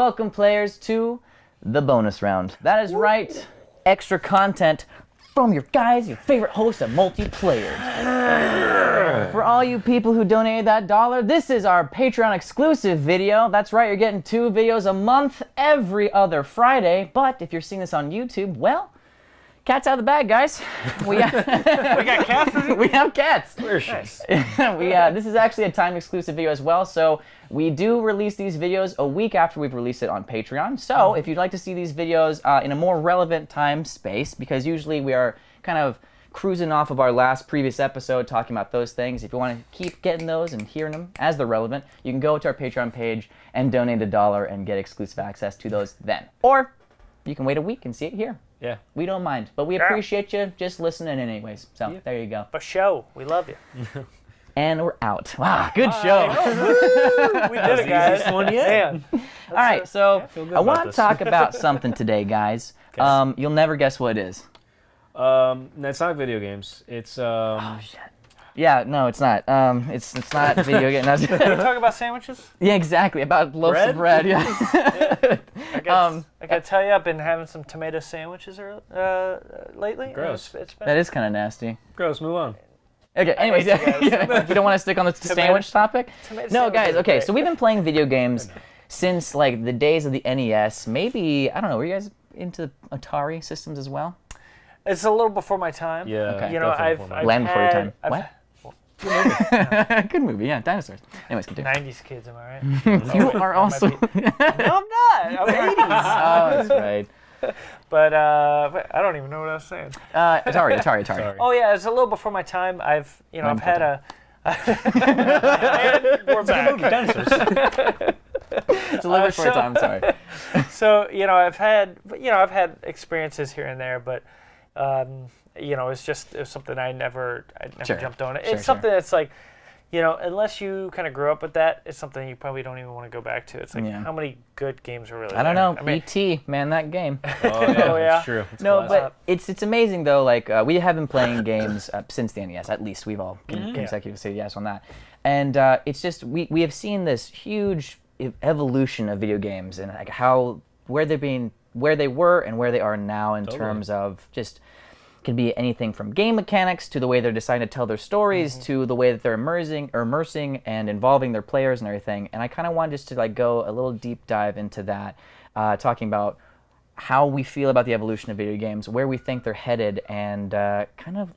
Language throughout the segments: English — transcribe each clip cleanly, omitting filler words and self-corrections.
welcome players to the bonus round. That is right, extra content from your favorite host of multiplayer. For all you people who donated that $1, this is our Patreon exclusive video. That's right, you're getting 2 videos a month every other Friday. But if you're seeing this on YouTube, well, cat's out of the bag, guys. We got cats? We have cats. Where is she? This is actually a time exclusive video as well, so we do release these videos a week after we've released it on Patreon. So if you'd like to see these videos in a more relevant time space, because usually we are kind of cruising off of our previous episode talking about those things. If you want to keep getting those and hearing them as they're relevant, you can go to our Patreon page and donate $1 and get exclusive access to those then. Or you can wait a week and see it here. Yeah. We don't mind, but we appreciate you just listening anyways. So there you go. For show. We love you. And we're out. Wow, good show. We did it, guys. Easiest one yet. Man. All right, so I want to this. talk about something today, guys. You'll never guess what it is. It's not video games. It's Oh, shit. Yeah, no, it's not. It's not video game. Can we talk about sandwiches? Yeah, exactly. About loaves of bread. Yeah. I gotta tell you, I've been having some tomato sandwiches lately. Gross. It's been That is kind of nasty. gross. Move on. Okay, anyways, you don't want to stick on the sandwich topic? tomato No, guys, sandwiches are okay, great. so we've been playing video games since, like, the days of the NES. Maybe, I don't know, were you guys into Atari systems as well? It's a little before my time. Yeah. Okay. You know, definitely I've Land Before Your Time. I've What? Good movie, yeah, dinosaurs. Anyways, continue. 90s kids, am I right? You are also... No, I'm not. I'm 80s. Oh, that's right. But I don't even know what I was saying. Atari. Oh yeah, it's a little before my time. I've Land had a. And we're back. Dinosaurs. It's a little bit for a time, sorry. So I've had experiences here and there, but it was something I never Sure. jumped on. It's Sure, something that's like, unless you kind of grew up with that, it's something you probably don't even want to go back to. It's like, how many good games are really I don't there? know. E.T., man, that game. Oh yeah, Oh, yeah. that's true. It's No, classic. but it's amazing though. Like we have been playing games since the NES. At least we've all consecutively said yes on that. And it's just we have seen this huge evolution of video games and like where they were and where they are now in terms of just. Can be anything from game mechanics to the way they're deciding to tell their stories to the way that they're immersing and involving their players and everything. And I kind of wanted just to like go a little deep dive into that, talking about how we feel about the evolution of video games, where we think they're headed, and kind of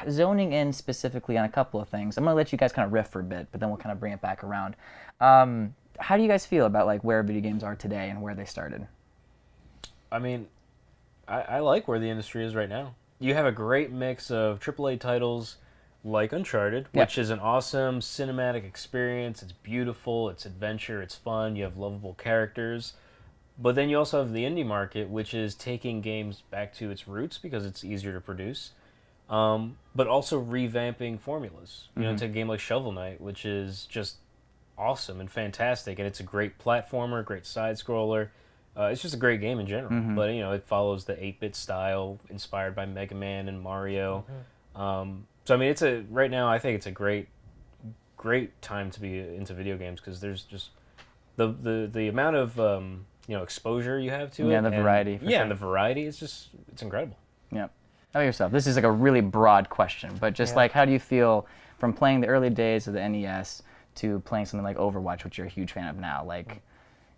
zoning in specifically on a couple of things. I'm gonna let you guys kind of riff for a bit, but then we'll kind of bring it back around. How do you guys feel about like where video games are today and where they started? I mean, I like where the industry is right now. You have a great mix of AAA titles like Uncharted, which is an awesome cinematic experience. It's beautiful, it's adventure, it's fun, you have lovable characters. But then you also have the indie market, which is taking games back to its roots because it's easier to produce, but also revamping formulas. You know, take a game like Shovel Knight, which is just awesome and fantastic, and it's a great platformer, great side-scroller. It's just a great game in general, but it follows the 8-bit style inspired by Mega Man and Mario. So I mean, right now I think it's a great time to be into video games because there's just the amount of exposure you have to it. Yeah, the variety. And the variety is it's incredible. Yeah. How about yourself? This is like a really broad question, but just like how do you feel from playing the early days of the NES to playing something like Overwatch, which you're a huge fan of now? Like.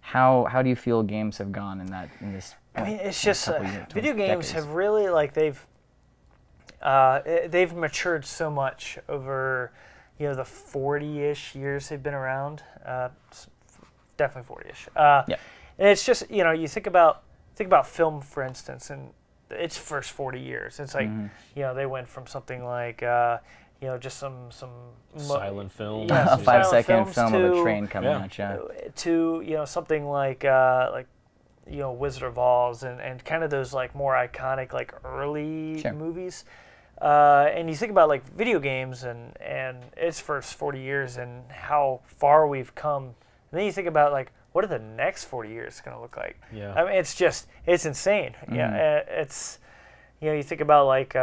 How do you feel games have gone in this? I mean, it's just video games decades? have really they've matured so much over the 40-ish years they've been around. Definitely 40-ish. And it's just you think about film, for instance, and its first 40 years. It's like they went from something like just some silent film. Yeah, A 5-second film of a to- train coming at you. to something like Wizard of Oz and kind of those like more iconic like early movies. And you think about like video games and its first 40 years and how far we've come. And then you think about like what are the next 40 years going to look like? Yeah. I mean, it's insane. Yeah, it's you think about like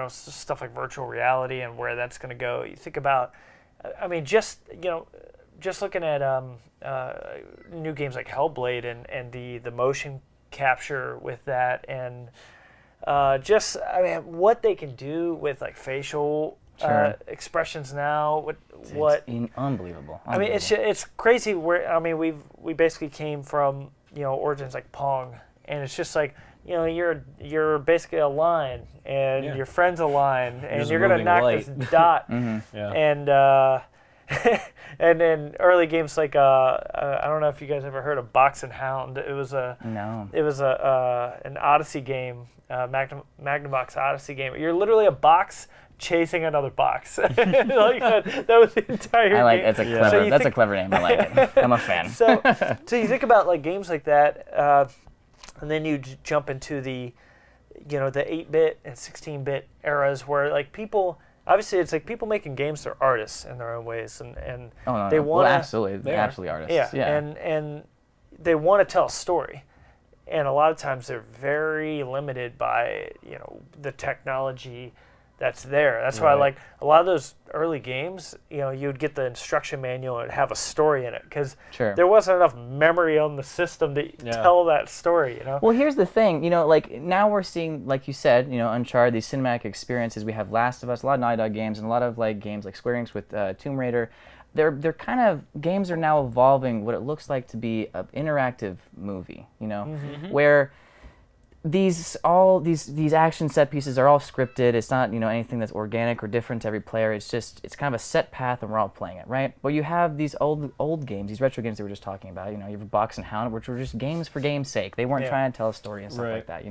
stuff like virtual reality and where that's going to go. You think about, I mean, just just looking at new games like Hellblade and the motion capture with that, and what they can do with like facial expressions now. Unbelievable. I mean, it's crazy. We basically came from origins like Pong, and it's just like you're basically a line, and your friend's a line, and you're gonna knock this dot, and and then early games like I don't know if you guys ever heard of Box and Hound. It was an Odyssey game, Magnavox Odyssey game. You're literally a box chasing another box. Like that was the entire game. I like it's a clever. That's a clever name. I like it. I'm a fan. So you think about like games like that, and then you jump into the 8-bit and 16-bit eras where like people. Obviously, it's like people making games. They're artists in their own ways, and they want to absolutely, they're absolutely artists. Yeah. And they want to tell a story, and a lot of times they're very limited by the technology that's there. That's why like a lot of those early games, you'd get the instruction manual and have a story in it because there wasn't enough memory on the system to tell that story. Well, here's the thing. Like now we're seeing, like you said, Uncharted, these cinematic experiences. We have Last of Us, a lot of Naughty Dog games, and a lot of like games like Square Enix with Tomb Raider. They're kind of games are now evolving what it looks like to be an interactive movie. Where these action set pieces are all scripted. It's not anything that's organic or different to every player. It's kind of a set path, and we're all playing it, right? But you have these old games, these retro games that we were just talking about. You have Box and Hound, which were just games for game's sake. They weren't trying to tell a story and stuff like that,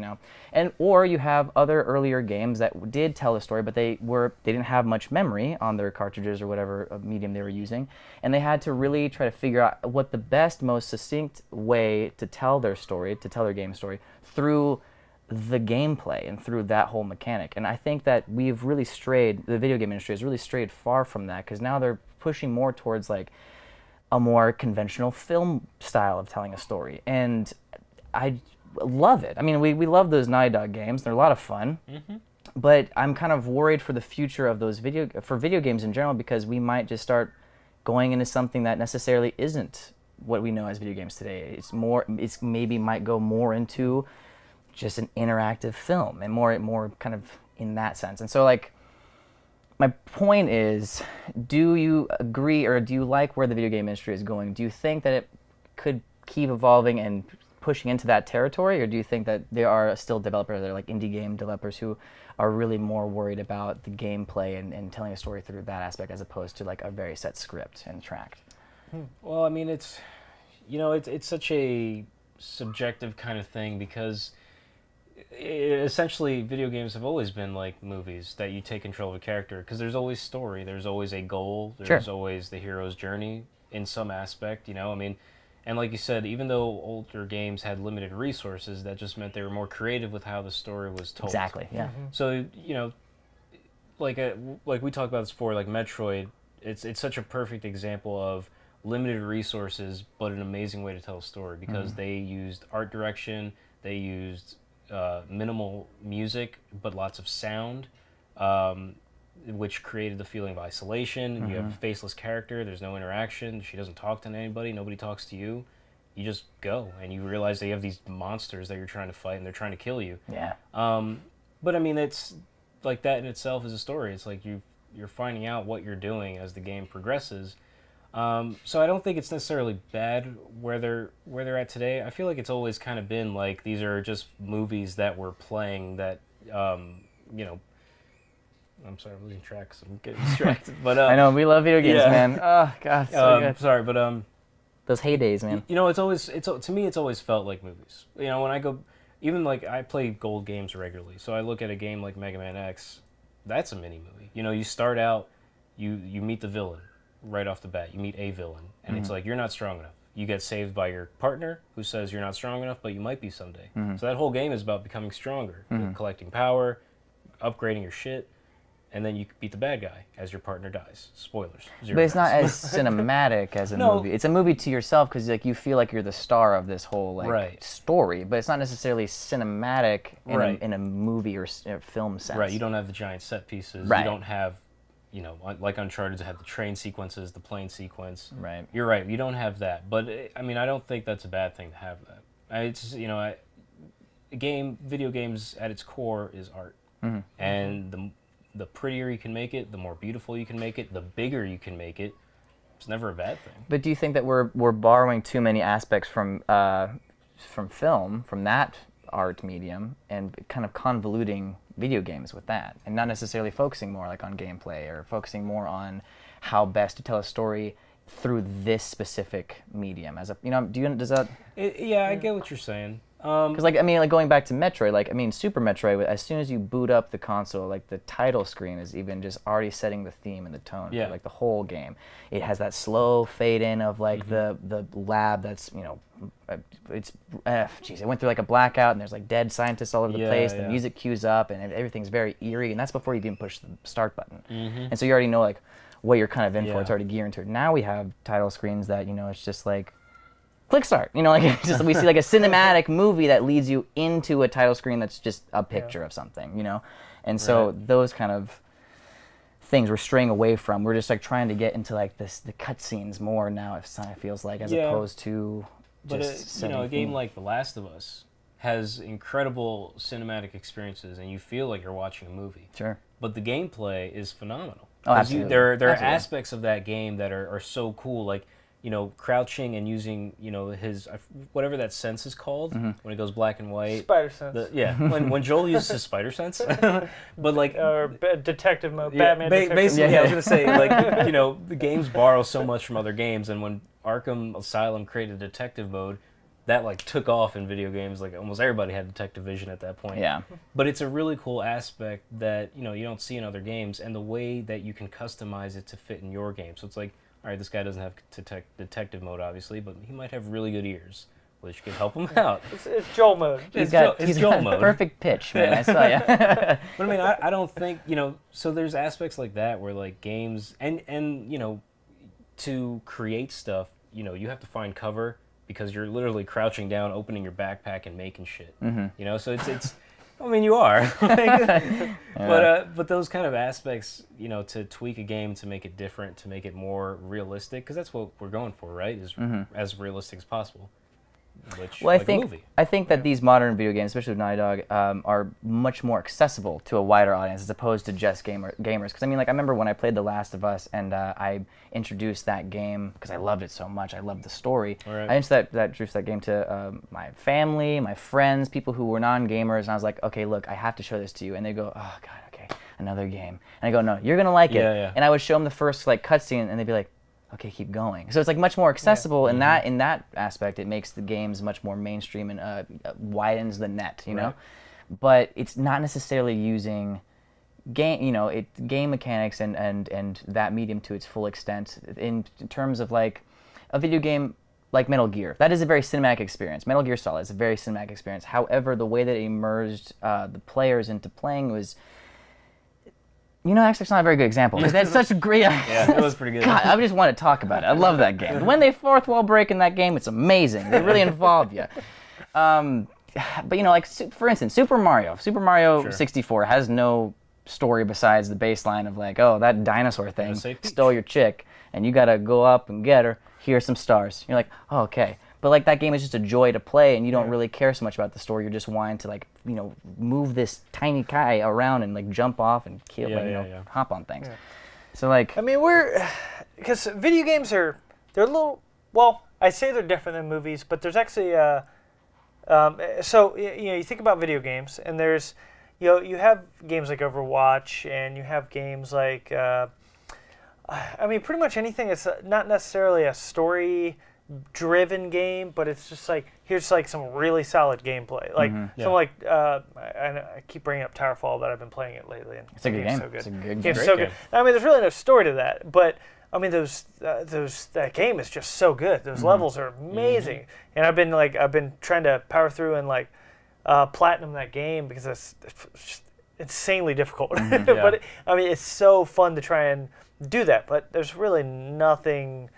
And or you have other earlier games that did tell a story, but they didn't have much memory on their cartridges or whatever medium they were using, and they had to really try to figure out what the best, most succinct way to tell their story, to tell their game story through the gameplay and through that whole mechanic. And I think that the video game industry has really strayed far from that, because now they're pushing more towards like a more conventional film style of telling a story. And I love it. I mean, we love those Naughty Dog games. They're a lot of fun. But I'm kind of worried for the future of those video games in general, because we might just start going into something that necessarily isn't what we know as video games today. It's maybe might go more into just an interactive film and more kind of in that sense. And so like my point is, do you agree or do you like where the video game industry is going? Do you think that it could keep evolving and pushing into that territory, or do you think that there are still developers that are like indie game developers who are really more worried about the gameplay and telling a story through that aspect as opposed to like a very set script and track? Well, I mean, it's such a subjective kind of thing, because essentially video games have always been like movies that you take control of a character, because there's always story, there's always a goal, there's always the hero's journey in some aspect, I mean, and like you said, even though older games had limited resources, that just meant they were more creative with how the story was told. Exactly, yeah. So like we talked about this before, like Metroid, it's such a perfect example of limited resources but an amazing way to tell a story, because they used art direction, they used minimal music but lots of sound, which created the feeling of isolation. You have a faceless character, there's no interaction, she doesn't talk to anybody, nobody talks to you, you just go and you realize that you have these monsters that you're trying to fight and they're trying to kill you. But I mean, it's like that in itself is a story. It's like you're finding out what you're doing as the game progresses. So I don't think it's necessarily bad where they're at today. I feel like it's always kind of been like these are just movies that we're playing that, I'm sorry, I'm losing track because I'm getting distracted. But I know, we love video games, man. Oh, God, so good. Sorry, but those heydays, man. To me, it's always felt like movies. When I go, even like I play gold games regularly, so I look at a game like Mega Man X, that's a mini movie. You start out, you meet the villain right off the bat. You meet a villain, and it's like, you're not strong enough. You get saved by your partner, who says you're not strong enough, but you might be someday. So that whole game is about becoming stronger, collecting power, upgrading your shit, and then you beat the bad guy as your partner dies. Spoilers. But it's not as cinematic as a movie. It's a movie to yourself, because like you feel like you're the star of this whole story, but it's not necessarily cinematic in a movie or film sense. Right. You don't have the giant set pieces. Right. You don't have like Uncharted had the train sequences, the plane sequence. Right. You're right. You don't have that, but I mean, I don't think that's a bad thing to have that. It's video games at its core is art, and the prettier you can make it, the more beautiful you can make it, the bigger you can make it. It's never a bad thing. But do you think that we're borrowing too many aspects from film, from that art medium, and kind of convoluting video games with that, and not necessarily focusing more like on gameplay or focusing more on how best to tell a story through this specific medium? As a does that? I get what you're saying. Because like going back to Metroid, Super Metroid, as soon as you boot up the console, like the title screen is even just already setting the theme and the tone for like the whole game. It has that slow fade in of like the lab that's it went through like a blackout and there's like dead scientists all over the place. The music cues up and everything's very eerie, and that's before you even push the start button. And so you already know like what you're kind of in for. It's already gearing to it. Now we have title screens that it's just like click start, like we see like a cinematic movie that leads you into a title screen that's just a picture of something, and so those kind of things we're straying away from. We're just like trying to get into like the cutscenes more now. It feels like, as opposed to just a game like The Last of Us has incredible cinematic experiences, and you feel like you're watching a movie. Sure. But the gameplay is phenomenal. Oh, absolutely. There are aspects of that game that are so cool, like crouching and using, his whatever that sense is called when it goes black and white. Spider sense. When Joel uses his spider sense, but like detective mode, Batman. Basically, I was gonna say the games borrow so much from other games, and when Arkham Asylum created detective mode, that like took off in video games. Like almost everybody had detective vision at that point. Yeah. But it's a really cool aspect that you don't see in other games, and the way that you can customize it to fit in your game. So it's like, all right, this guy doesn't have detective mode, obviously, but he might have really good ears, which could help him out. It's Joel mode. He's got mode. Perfect pitch, man. I saw you. But I mean, I don't think, so there's aspects like that where like games, and to create stuff, you have to find cover because you're literally crouching down, opening your backpack and making shit. So it's I mean, you are. But those kind of aspects, to tweak a game to make it different, to make it more realistic, because that's what we're going for, right? Is as realistic as possible. I think that these modern video games, especially with Naughty Dog, are much more accessible to a wider audience as opposed to just gamers. Because I remember when I played The Last of Us and I introduced that game because I loved it so much. I loved the story. Right. I introduced that game to my family, my friends, people who were non-gamers, and I was like, okay, look, I have to show this to you. And they go, oh god, okay, another game. And I go, no, you're gonna like it. Yeah. And I would show them the first like cutscene, and they'd be like, okay, keep going. So it's like much more accessible in that aspect. It makes the games much more mainstream and widens the net, know. But it's not necessarily using game mechanics and that medium to its full extent in terms of like a video game like Metal Gear. That is a very cinematic experience. Metal Gear Solid is a very cinematic experience. However, the way that it immersed the players into playing was, actually, it's not a very good example because that's such a great. Yeah, it was pretty good. God, I just want to talk about it. I love that game. When they fourth wall break in that game, it's amazing. They really involve you. But like for instance, Super Mario 64 has no story besides the baseline of like, oh, that dinosaur thing stole your chick, and you gotta go up and get her. Here's some stars. You're like, oh, okay. But like that game is just a joy to play, and you don't really care so much about the story. You're just wanting to like move this tiny guy around and like jump off and kill, hop on things. Yeah. So like, because video games they're a little. Well, I say they're different than movies, but there's actually you think about video games, and there's you have games like Overwatch, and you have games like pretty much anything that's not necessarily a story driven game, but it's just like here's like some really solid gameplay, like I keep bringing up Towerfall, but I've been playing it lately, and it's a good game. So good. It's a good game. So good. There's really no story to that, but that game is just so good. Those levels are amazing, and I've been trying to power through and like platinum that game because it's just insanely difficult. But it's so fun to try and do that. But there's really nothing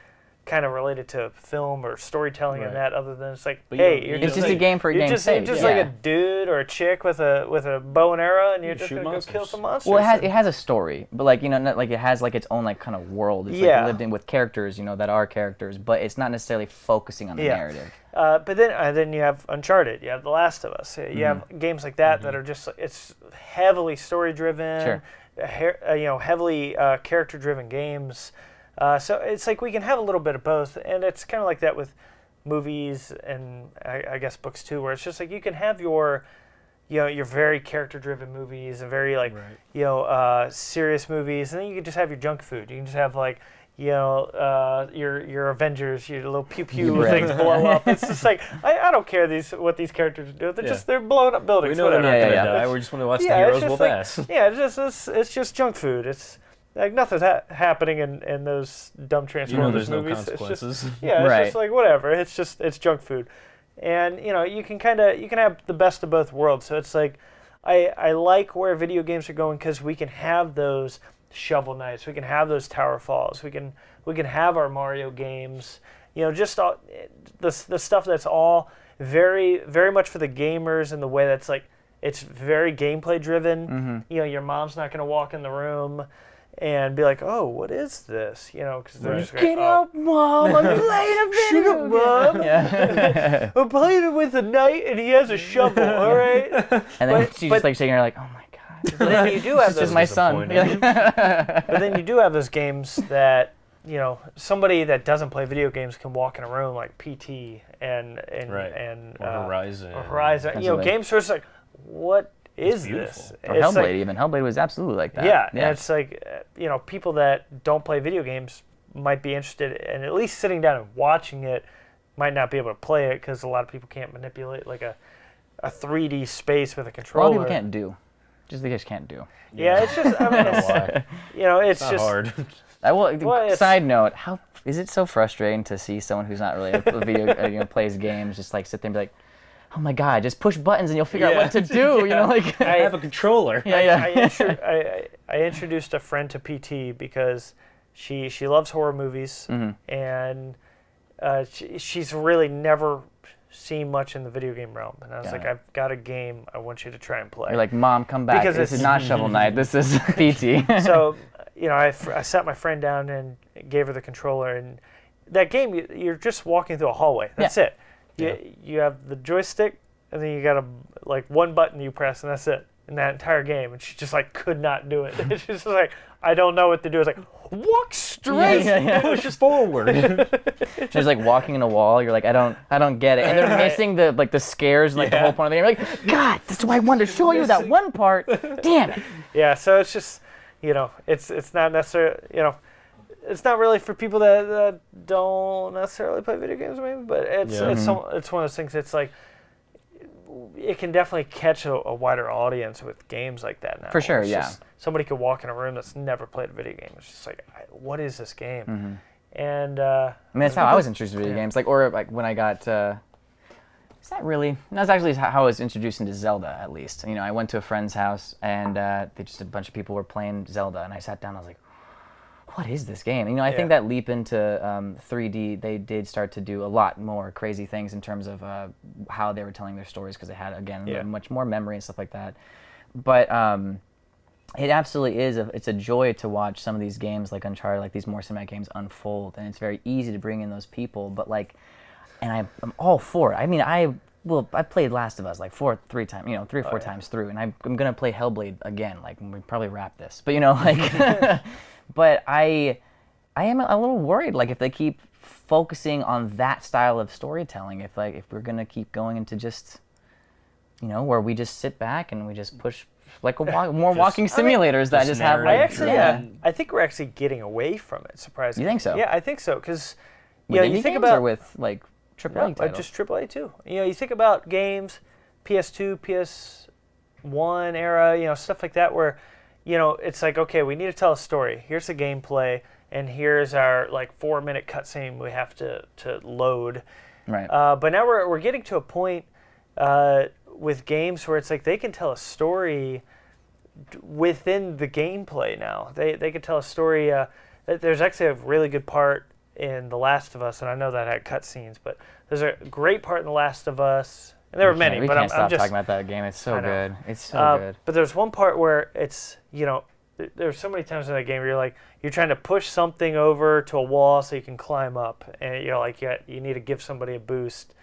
kind of related to film or storytelling and that, other than it's like, But hey, it's just a game for a game's sake. You're just like a dude or a chick with a bow and arrow, and you're just gonna go kill some monsters. Well, it has a story, but like like it has like its own like kind of world. It's like lived in with characters, that are characters, but it's not necessarily focusing on the narrative. But then you have Uncharted, you have The Last of Us, you have games like that that are just it's heavily story driven, heavily character driven games. So it's like we can have a little bit of both, and it's kind of like that with movies and I guess books too, where it's just like you can have your very character-driven movies and very serious movies, and then you can just have your junk food. You can just have like your Avengers, your little pew pew things blow up. It's just like I don't care what these characters do. They're blowing up buildings. We know they're not gonna die. We just want to watch the heroes whoop ass. Yeah, it's just junk food. It's like nothing's happening in those dumb Transformers movies. No consequences. It's just like whatever. It's junk food, and you can have the best of both worlds. So it's like I like where video games are going because we can have those Shovel Knights, we can have those Tower Falls, we can have our Mario games. Just all the stuff that's all very very much for the gamers in the way that's like it's very gameplay driven. Your mom's not going to walk in the room and be like, oh, what is this? Because they're just Get out, Mom! I'm playing a video Shut up, Mom! Yeah. I'm playing it with a knight and he has a shovel, all right? And then she's just like shaking her like, oh my God. But then you do have This is my son. But then you do have those games that, somebody that doesn't play video games can walk in a room like PT and Horizon. Games where it's like, what is this? Or Hellblade even. Hellblade was absolutely like that. Yeah, and it's like, people that don't play video games might be interested in at least sitting down and watching it, might not be able to play it because a lot of people can't manipulate like a 3D space with a controller. A lot of people can't do. They just can't do. Yeah, it's just, I mean, it's not just hard. Side note, how is it so frustrating to see someone who's not really a video, plays games, just like sit there and be like, oh my God, just push buttons and you'll figure out what to do. I have a controller. I introduced a friend to PT because she loves horror movies and she's really never seen much in the video game realm. And I was like, I've got a game I want you to try and play. You're like, Mom, come back. Because this is not Shovel Knight. This is PT. So, I sat my friend down and gave her the controller. And that game, you're just walking through a hallway. That's it. You have the joystick, and then you got one button you press, and that's it in that entire game. And she just could not do it. She's just like, I don't know what to do. It's like, walk straight, push forward. She's like walking in a wall. You're like, I don't get it. And they're missing the scares and the whole point of the game. You're like, God, that's why I wanted to show you that one part. Damn it. Yeah. So it's just, it's not necessarily, it's not really for people that don't necessarily play video games, maybe, but it's one of those things. It's like it can definitely catch a wider audience with games like that now. For sure, Somebody could walk in a room that's never played a video game. It's just like, what is this game? And that's how I was introduced to video games. Or when I got. Is that really? That's actually how I was introduced into Zelda. At least, I went to a friend's house and a bunch of people were playing Zelda, and I sat down. I was like, what is this game? I think that leap into 3D, they did start to do a lot more crazy things in terms of how they were telling their stories because they had, again, much more memory and stuff like that. But it absolutely is. It's a joy to watch some of these games like Uncharted, like these more cinematic games unfold, and it's very easy to bring in those people. But and I'm all for it. I mean, I played Last of Us three or four times through, and I'm gonna play Hellblade again. When we probably wrap this, but But I am a little worried, if they keep focusing on that style of storytelling, if we're gonna keep going into just, where we just sit back and we just push more walking simulators that just have I think we're actually getting away from it. Surprisingly, you think so? Yeah, I think so because you think about with AAA titles. Just AAA too. You think about games, PS2, PS1 era, stuff like that where. It's like, okay, we need to tell a story. Here's the gameplay, and here's our 4-minute cutscene we have to load. Right. But now we're getting to a point with games where it's like they can tell a story within the gameplay now. They can tell a story. There's actually a really good part in The Last of Us, and I know that had cutscenes, but there's a great part in The Last of Us, and there were many. We but can't I'm stop just talking about that game. It's so good. It's so good. But there's one part where it's, there's so many times in that game where you're trying to push something over to a wall so you can climb up, and you need to give somebody a boost.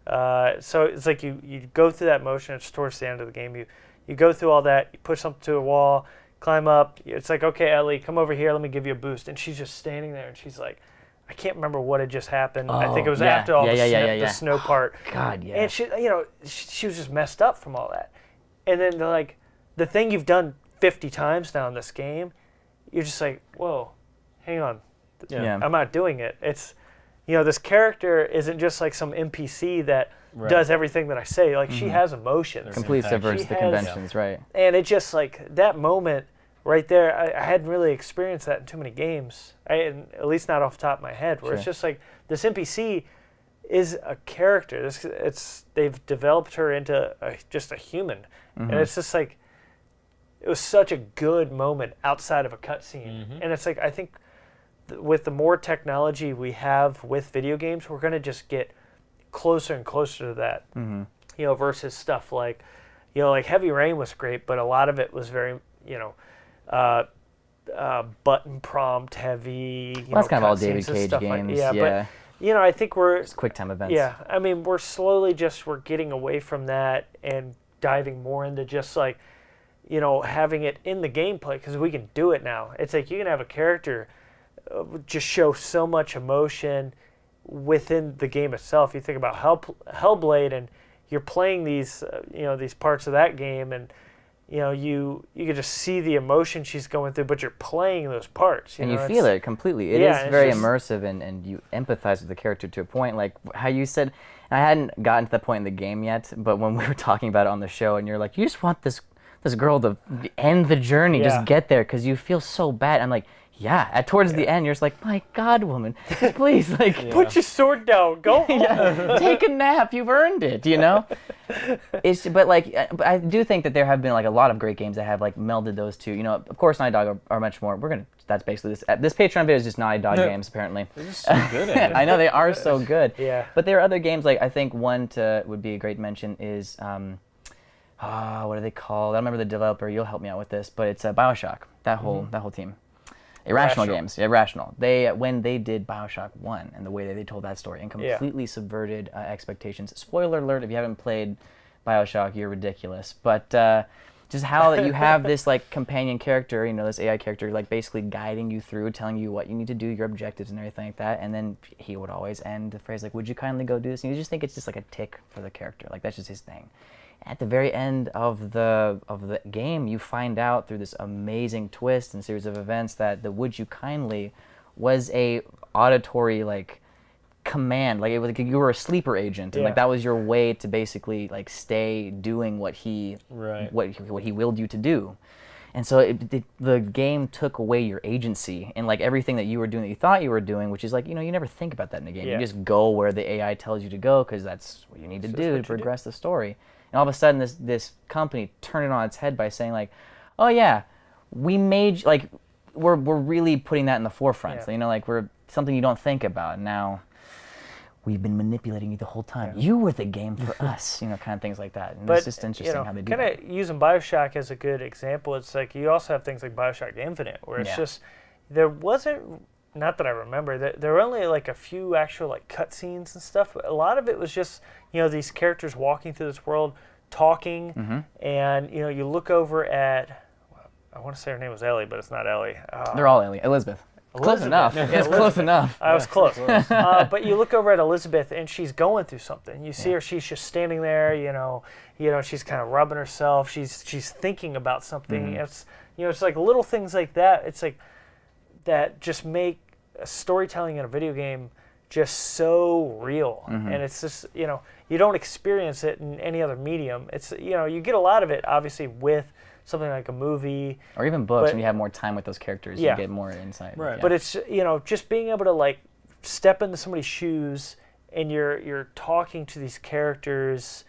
So it's like you go through that motion. It's towards the end of the game. You go through all that. You push something to a wall, climb up. It's like, okay, Ellie, come over here. Let me give you a boost. And she's just standing there, and she's like, I can't remember what had just happened. I think it was after all the snow part. God, yeah. And she was just messed up from all that. And then they're like, the thing you've done 50 times now in this game, you're just like, whoa, hang on. Yeah. I'm not doing it. It's, this character isn't just like some NPC that does everything that I say. Like, she has emotions. Completely subverts the conventions, right. And it just, like, that moment right there, I hadn't really experienced that in too many games. At least not off the top of my head, where it's just like, this NPC is a character. They've developed her into just a human. And it's just like, it was such a good moment outside of a cutscene. And it's like, I think with the more technology we have with video games, we're going to just get closer and closer to that. Versus stuff like, like Heavy Rain was great, but a lot of it was very, button prompt heavy. Well, that's kind of all David Cage games. But I think we're just quick time events. Yeah, I mean, we're slowly we're getting away from that and diving more into just like, having it in the gameplay, because we can do it now. It's like you can have a character just show so much emotion within the game itself. You think about Hellblade, and you're playing these these parts of that game, and you can just see the emotion she's going through, but you're playing those parts. And you feel it completely. It is very immersive, and you empathize with the character to a point, like how you said. I hadn't gotten to that point in the game yet, but when we were talking about it on the show, and you're like, you just want this girl to end the journey, just get there, because you feel so bad. I'm like, towards the end, you're just like, my God, woman, please, like, put your sword down, go home. Take a nap, you've earned it, But I do think that there have been like a lot of great games that have like melded those two. Of course, Naughty Dog are much more. That's basically this Patreon video is just Naughty Dog games, apparently. They're just so good at it. I know they are so good. Yeah. But there are other games, like I think one would be a great mention is what are they called? I don't remember the developer. You'll help me out with this, but it's BioShock. That whole team. Irrational Games. Irrational. When they did BioShock 1 and the way that they told that story and completely subverted expectations. Spoiler alert, if you haven't played BioShock, you're ridiculous. But just how that you have this like companion character, this AI character, like basically guiding you through, telling you what you need to do, your objectives and everything like that. And then he would always end the phrase like, would you kindly go do this? And you just think it's just like a tick for the character. Like that's just his thing. At the very end of the game, you find out through this amazing twist and series of events that the "Would you kindly" was a auditory like command. Like it was like you were a sleeper agent, and like that was your way to basically like stay doing what he what he willed you to do. And so the game took away your agency and like everything that you were doing that you thought you were doing, which is like you never think about that in a game. You just go where the AI tells you to go because that's what you need to do to progress the story. And all of a sudden, this company turned it on its head by saying, like, "Oh yeah, we made like we're really putting that in the forefront. So, like we're something you don't think about. And now we've been manipulating you the whole time. You were the game for us. Kind of things like that. And it's just interesting how they do that. Kind of using BioShock as a good example. It's like you also have things like BioShock Infinite, where it's just there wasn't. Not that I remember. There were only like a few actual like cutscenes and stuff. But a lot of it was just these characters walking through this world, talking, and you look over at. I want to say her name was Ellie, but it's not Ellie. They're all Ellie. Elizabeth. Close enough. It's close enough. I was close. But you look over at Elizabeth, and she's going through something. You see her; she's just standing there. She's kind of rubbing herself. She's thinking about something. It's it's like little things like that. It's like that just make storytelling in a video game just so real, and it's just you don't experience it in any other medium. It's you get a lot of it obviously with something like a movie or even books. When you have more time with those characters, you get more insight. Right. But it's just being able to like step into somebody's shoes and you're talking to these characters,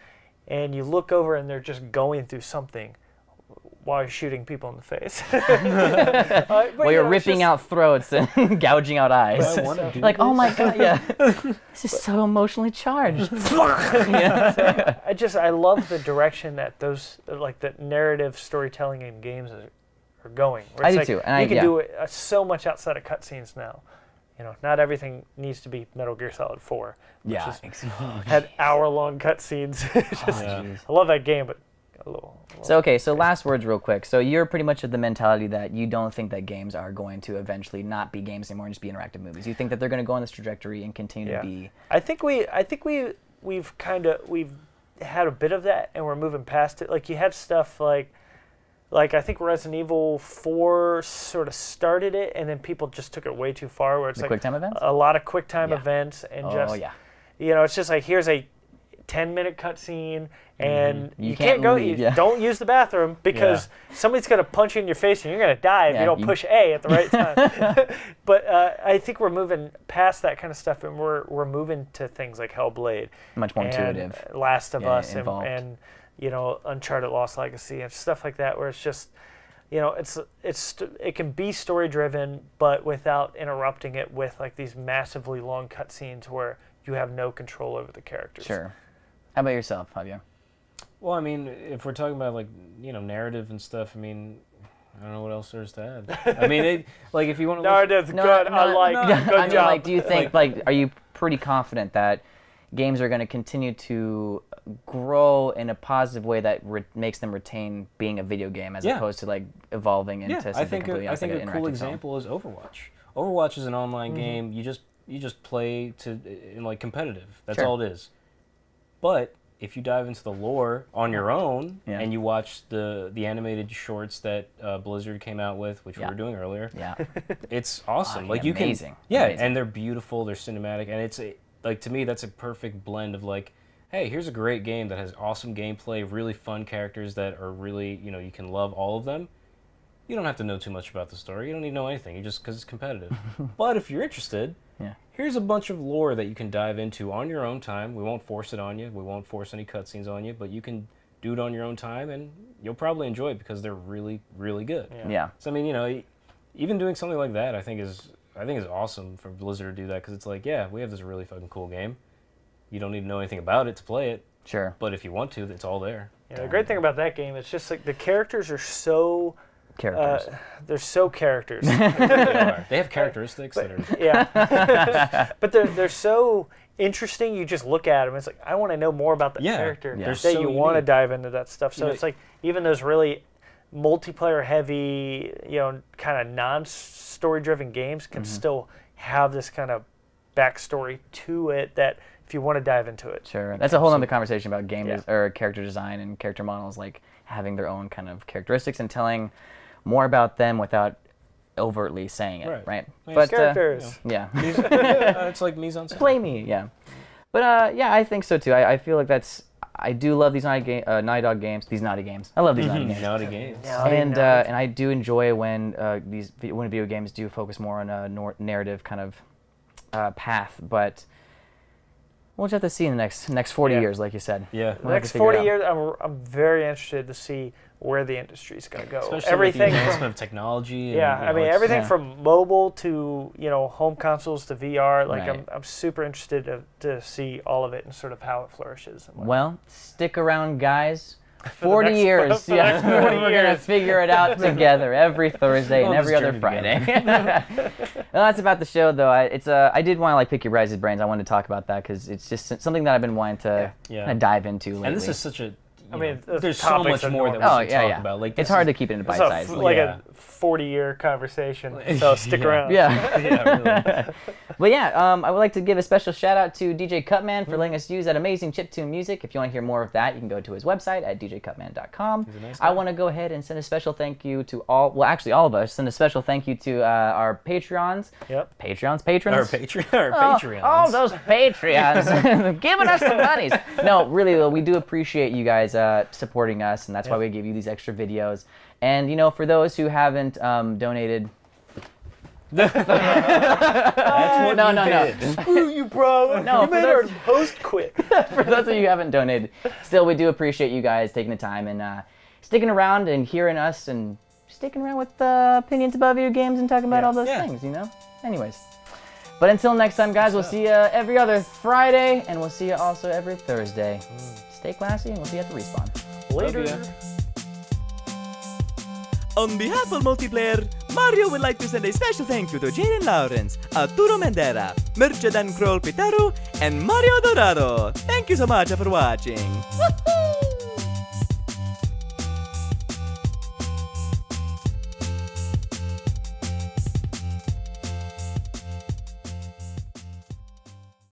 and you look over and they're just going through something. while you're shooting people in the face. While you're ripping out throats and gouging out eyes. I wanna do Like, this. oh my god, yeah. This is so emotionally charged. I love the direction that those that narrative storytelling in games are going. Where I it's do like, too, and you can do it so much outside of cutscenes now. Not everything needs to be Metal Gear Solid 4. Which had hour-long cutscenes. I love that game, but a little. So last words real quick. So you're pretty much of the mentality that you don't think that games are going to eventually not be games anymore and just be interactive movies. You think that they're going to go on this trajectory and continue to be. I think we've had a bit of that, and we're moving past it. Like you had stuff like I think Resident Evil 4 sort of started it, and then people just took it way too far. Where it's The QuickTime events? A lot of QuickTime events, and it's just like here's a 10-minute cutscene, and you can't go. Don't use the bathroom because somebody's gonna punch you in your face, and you're gonna die if you don't push A at the right time. But I think we're moving past that kind of stuff, and we're moving to things like Hellblade, much more intuitive, Last of Us, involved. and Uncharted Lost Legacy and stuff like that, where it's just, it can be story driven, but without interrupting it with like these massively long cutscenes where you have no control over the characters. Sure. How about yourself, Javier? Well, I mean, if we're talking about narrative and stuff, I mean, I don't know what else there's to add. I mean, if you want to. Narrative's good. I like. Good job. Do you think are you pretty confident that games are going to continue to grow in a positive way that makes them retain being a video game as opposed to evolving into something completely else? I think a cool example is Overwatch. Overwatch is an online game. You just play in competitive. That's all it is. But if you dive into the lore on your own and you watch the animated shorts that Blizzard came out with, which we were doing earlier, it's awesome. Amazing. And they're beautiful. They're cinematic, and it's to me that's a perfect blend of hey, here's a great game that has awesome gameplay, really fun characters that are really you can love all of them. You don't have to know too much about the story. You don't need to know anything. You just because it's competitive. But if you're interested. Here's a bunch of lore that you can dive into on your own time. We won't force it on you. We won't force any cutscenes on you, but you can do it on your own time, and you'll probably enjoy it because they're really, really good. Yeah. So I mean, even doing something like that, I think is awesome for Blizzard to do that because it's we have this really fucking cool game. You don't need to know anything about it to play it. Sure. But if you want to, it's all there. Yeah. The great thing about that game is just the characters are so. Characters. They're so characters. They are. They have characteristics that are. But they're so interesting. You just look at them. It's like I want to know more about the character. They're That so you want to unique. dive into that stuff. So it's even those really multiplayer heavy, kind of non-story driven games can still have this kind of backstory to it that if you want to dive into it. Sure. That's a whole other conversation about or character design and character models, having their own kind of characteristics and telling more about them without overtly saying it, right? But characters. It's like mise en scène. Play me, But I think so too. I feel like I do love these Naughty Dog games. These naughty games. I love these naughty games. Naughty games. And I do enjoy when when video games do focus more on a narrative kind of path, but we'll just have to see in the next 40 years, like you said. Yeah. The next 40 years, I'm very interested to see where the industry's going to go. Especially everything with the advancement of technology. And, everything from mobile to home consoles to VR. I'm super interested to see all of it and sort of how it flourishes. Well, stick around, guys. 40 next- years. for the next 40 We're going to years. figure it out together every Thursday and On every this other journey Friday. Well, that's about the show, though. I did want to pick your guys' brains. I wanted to talk about that because it's just something that I've been wanting to kind of dive into lately. And this is such a. There's so much more that we should talk about. It's hard to keep it in bite size. A 40-year conversation, so stick around. Yeah. But I would like to give a special shout out to DJ CUTMAN for letting us use that amazing chiptune music. If you want to hear more of that, you can go to his website at djcutman.com. I want to go ahead and send a special thank you to all of us. Send a special thank you to our Patreons. Yep. Patrons. Our Patreons. All those Patreons giving us the monies. No, really though, we do appreciate you guys supporting us, and that's why we give you these extra videos. And for those who haven't donated. That's what No. Screw you, bro. No, you made our host quit. For those of you who haven't donated, still, we do appreciate you guys taking the time and sticking around and hearing us and sticking around with opinions about video games and talking about all those things, you know? Anyways. But until next time, guys, we'll see you every other Friday, and we'll see you also every Thursday. Stay classy, and we'll see you at the Respawn. Later. On behalf of Multiplayer, Mario would like to send a special thank you to Jaden Lawrence, Arturo Mendera, Mercedan Kroll Pitaru, and Mario Dorado. Thank you so much for watching. Woohoo!